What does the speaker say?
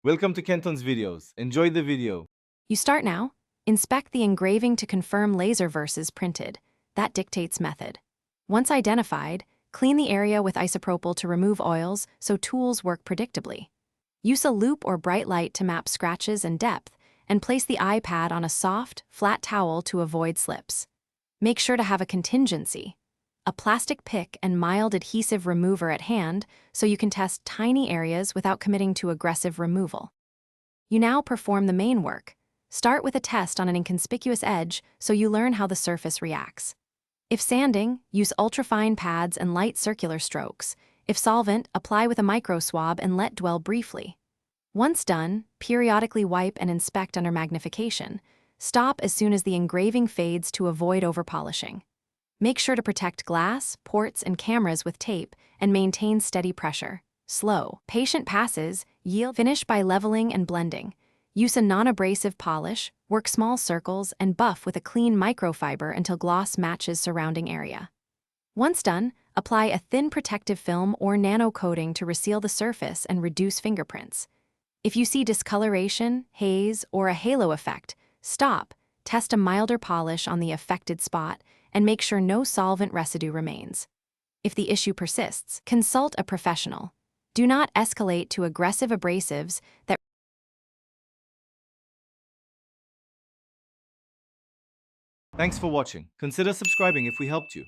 Welcome to Kenton's videos. Enjoy the video. You start now. Inspect the engraving to confirm laser versus printed. That dictates method. Once identified, clean the area with isopropyl to remove oils so tools work predictably. Use a loupe or bright light to map scratches and depth, and place the iPad on a soft, flat towel to avoid slips. Make sure to have a contingency, a plastic pick and mild adhesive remover at hand so you can test tiny areas without committing to aggressive removal. You now perform the main work. Start with a test on an inconspicuous edge so you learn how the surface reacts. If sanding, use ultrafine pads and light circular strokes. If solvent, apply with a micro swab and let dwell briefly. Once done, periodically wipe and inspect under magnification. Stop as soon as the engraving fades to avoid overpolishing. Make sure to protect glass, ports, and cameras with tape and maintain steady pressure. Slow, patient passes yield finish by leveling and blending. Use a non-abrasive polish, work small circles, and buff with a clean microfiber until gloss matches surrounding area. Once done, apply a thin protective film or nano coating to reseal the surface and reduce fingerprints. If you see discoloration, haze, or a halo effect, stop, test a milder polish on the affected spot, and make sure no solvent residue remains. If the issue persists, consult a professional. Do not escalate to aggressive abrasives that Thanks for watching. Consider subscribing if we helped you.